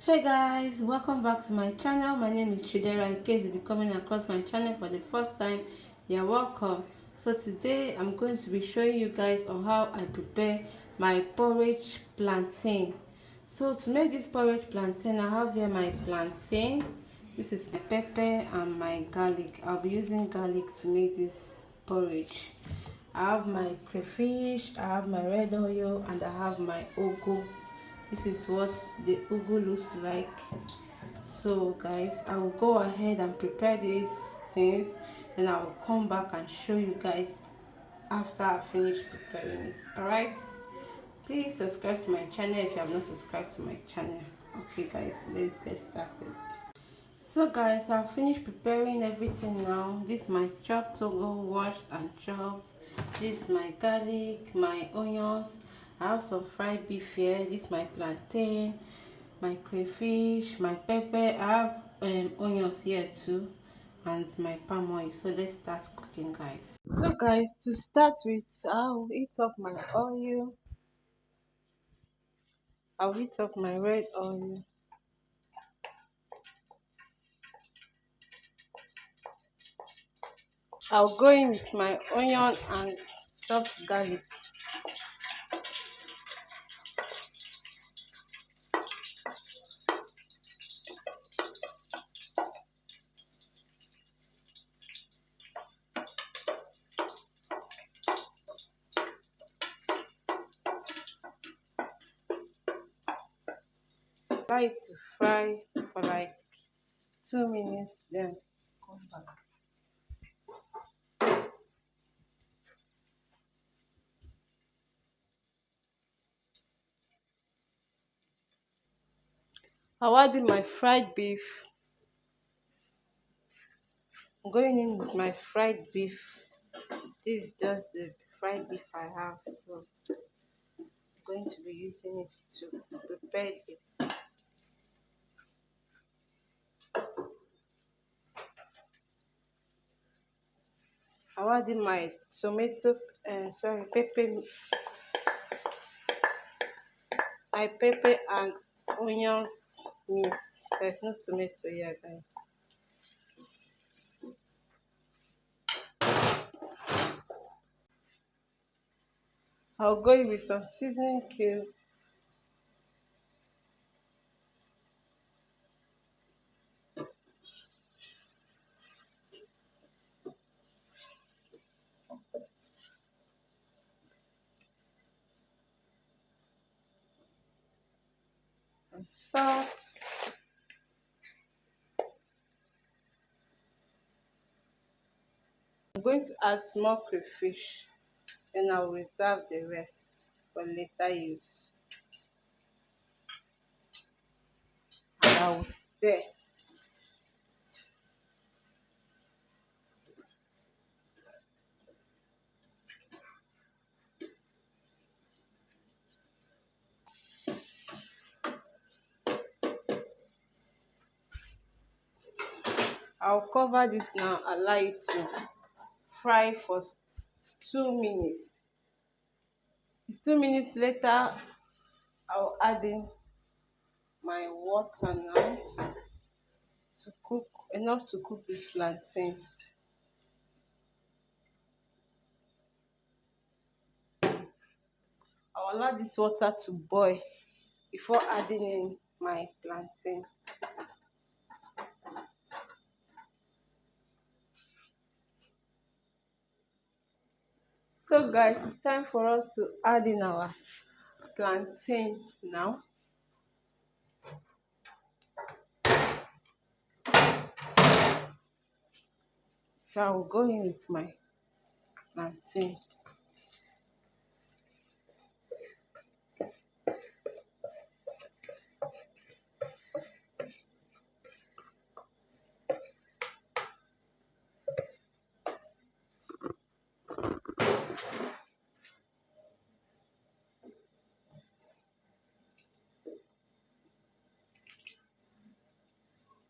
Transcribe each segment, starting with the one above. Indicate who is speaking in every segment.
Speaker 1: Hey guys, welcome back to my channel. My name is Chidera. In case you'll be coming across my channel for the first time, you're welcome. So today I'm going to be showing you guys on how I prepare my porridge plantain. So to make this porridge plantain, I have here my plantain. This is my pepper and my garlic. I'll be using garlic to make this porridge. I have my crayfish, I have my red oil, and I have my ugu. This is what the ugu looks like. So guys, I will go ahead and prepare these things, and I will come back and show you guys after I finish preparing it. Alright, please subscribe to my channel if you have not subscribed to my channel. Okay guys, let's get started. So guys, I've finished preparing everything now. This is my chopped ugu, washed and chopped. This is my garlic, my onions. I have some fried beef here. This is my plantain, my crayfish, my pepper. I have onions here too, and my palm oil. So let's start cooking, guys. So guys, to start with, I'll heat up my oil. I'll heat up my red oil. I'll go in with my onion and chopped garlic. Try to fry for like 2 minutes, then come back. I'll add in my fried beef. I'm going in with my fried beef. This is just the fried beef I have, so I'm going to be using it to prepare this. I'll add in my pepper and onions mix. There's no tomato here, guys. I'll go in with some seasoning cube. Some salt. I'm going to add small crayfish, and I'll reserve the rest for later use. And I will stir. I'll cover this now, allow it to fry for 2 minutes. It's 2 minutes later, I'll add in my water now to cook, enough to cook this plantain. I'll allow this water to boil before adding in my plantain. So guys, it's time for us to add in our plantain now. So I will go in with my plantain.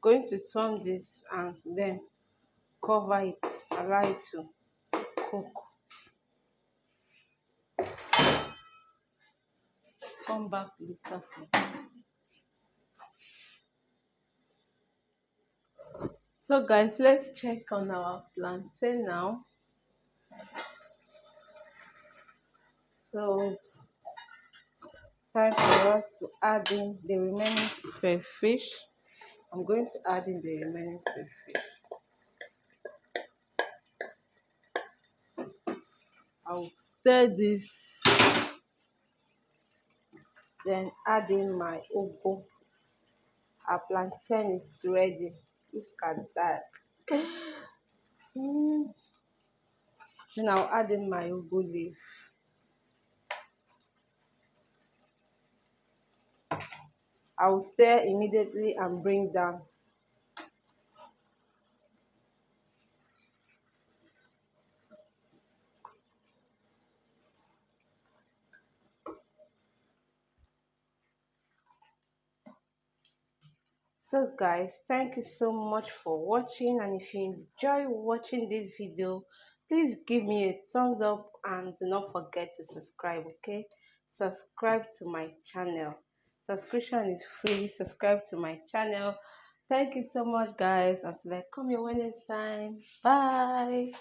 Speaker 1: Going to turn this and then cover it, allow it to cook. Come back later. So guys, let's check on our plantain now. So time for us to add in the remaining crayfish. I'm going to add in the remaining crayfish. I'll stir this, then add in my ugu. Our plantain is ready. Look at that. Mm. Then I'll add in my ugu leaf. I'll stir immediately and bring down. So guys, thank you so much for watching, and if you enjoy watching this video, please give me a thumbs up and do not forget to subscribe. Okay, subscribe to my channel. Subscription is free. Subscribe to my channel. Thank you so much guys. Until I come your way next time, bye.